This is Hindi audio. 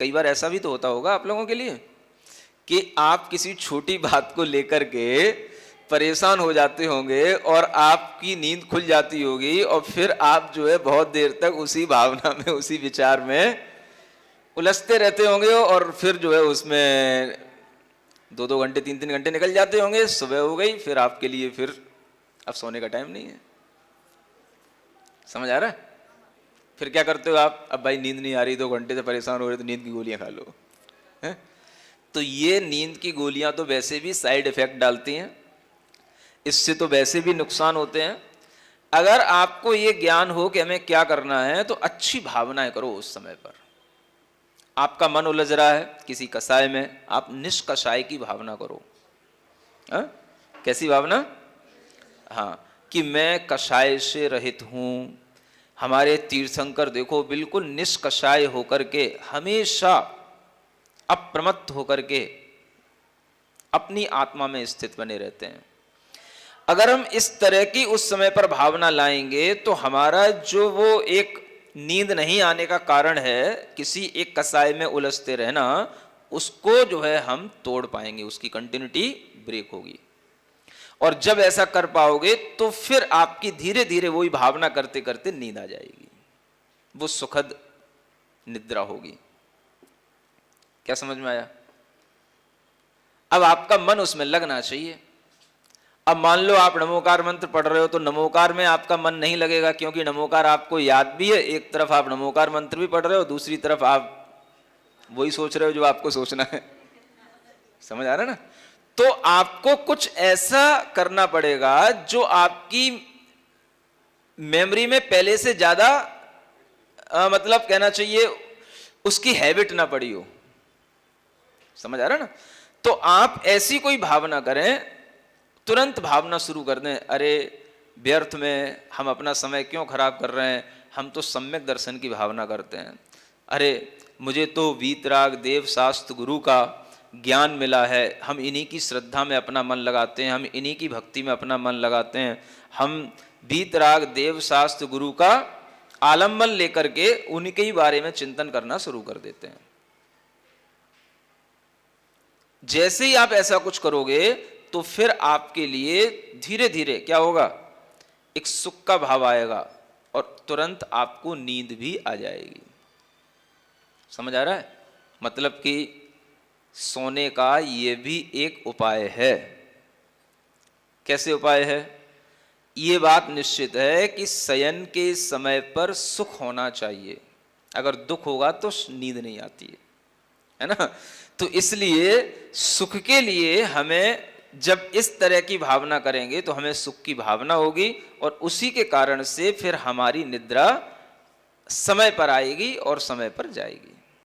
कई बार ऐसा भी तो होता होगा आप लोगों के लिए कि आप किसी छोटी बात को लेकर के परेशान हो जाते होंगे और आपकी नींद खुल जाती होगी और फिर आप जो है बहुत देर तक उसी भावना में, उसी विचार में उलझते रहते होंगे और फिर जो है उसमें 2-2 घंटे 3-3 घंटे निकल जाते होंगे। सुबह हो गई, फिर आपके लिए फिर अब सोने का टाइम नहीं है। समझ आ रहा है? फिर क्या करते हो आप? अब भाई नींद नहीं आ रही, 2 घंटे से परेशान हो रहे, तो नींद की गोलियां खा लो। है? तो ये नींद की गोलियां तो वैसे भी साइड इफेक्ट डालती हैं, इससे तो वैसे भी नुकसान होते हैं। अगर आपको ये ज्ञान हो कि हमें क्या करना है तो अच्छी भावनाएं करो उस समय पर। आपका मन उलझ रहा है किसी कषाय में, आप निष्कषाय की भावना करो। हा? कैसी भावना? हाँ, कि मैं कषाय से रहित हूं। हमारे तीर्थंकर देखो बिल्कुल निष्कषाय होकर के, हमेशा अप्रमत्त होकर के अपनी आत्मा में स्थित बने रहते हैं। अगर हम इस तरह की उस समय पर भावना लाएंगे तो हमारा जो वो एक नींद नहीं आने का कारण है, किसी एक कसाय में उलझते रहना, उसको जो है हम तोड़ पाएंगे, उसकी कंटिन्यूटी ब्रेक होगी। और जब ऐसा कर पाओगे तो फिर आपकी धीरे धीरे वही भावना करते करते नींद आ जाएगी, वो सुखद निद्रा होगी। क्या समझ में आया? अब आपका मन उसमें लगना चाहिए। अब मान लो आप नमोकार मंत्र पढ़ रहे हो तो नमोकार में आपका मन नहीं लगेगा, क्योंकि नमोकार आपको याद भी है। एक तरफ आप नमोकार मंत्र भी पढ़ रहे हो, दूसरी तरफ आप वही सोच रहे हो जो आपको सोचना है। समझ आ रहा है ना? तो आपको कुछ ऐसा करना पड़ेगा जो आपकी मेमोरी में पहले से ज्यादा मतलब कहना चाहिए उसकी हैबिट ना पड़ी हो। समझ आ रहा है ना? तो आप ऐसी कोई भावना करें, तुरंत भावना शुरू कर दें, अरे व्यर्थ में हम अपना समय क्यों खराब कर रहे हैं, हम तो सम्यक दर्शन की भावना करते हैं। अरे मुझे तो वीतराग देव शास्त्र गुरु का ज्ञान मिला है, हम इन्हीं की श्रद्धा में अपना मन लगाते हैं, हम इन्हीं की भक्ति में अपना मन लगाते हैं। हम वीतराग देव शास्त्र गुरु का आलम्बन लेकर के उनके ही बारे में चिंतन करना शुरू कर देते हैं। जैसे ही आप ऐसा कुछ करोगे तो फिर आपके लिए धीरे धीरे क्या होगा, एक सुख का भाव आएगा और तुरंत आपको नींद भी आ जाएगी। समझ आ रहा है? मतलब कि सोने का ये भी एक उपाय है। कैसे उपाय है? ये बात निश्चित है कि शयन के समय पर सुख होना चाहिए, अगर दुख होगा तो नींद नहीं आती है ना? तो इसलिए सुख के लिए हमें जब इस तरह की भावना करेंगे तो हमें सुख की भावना होगी और उसी के कारण से फिर हमारी निद्रा समय पर आएगी और समय पर जाएगी।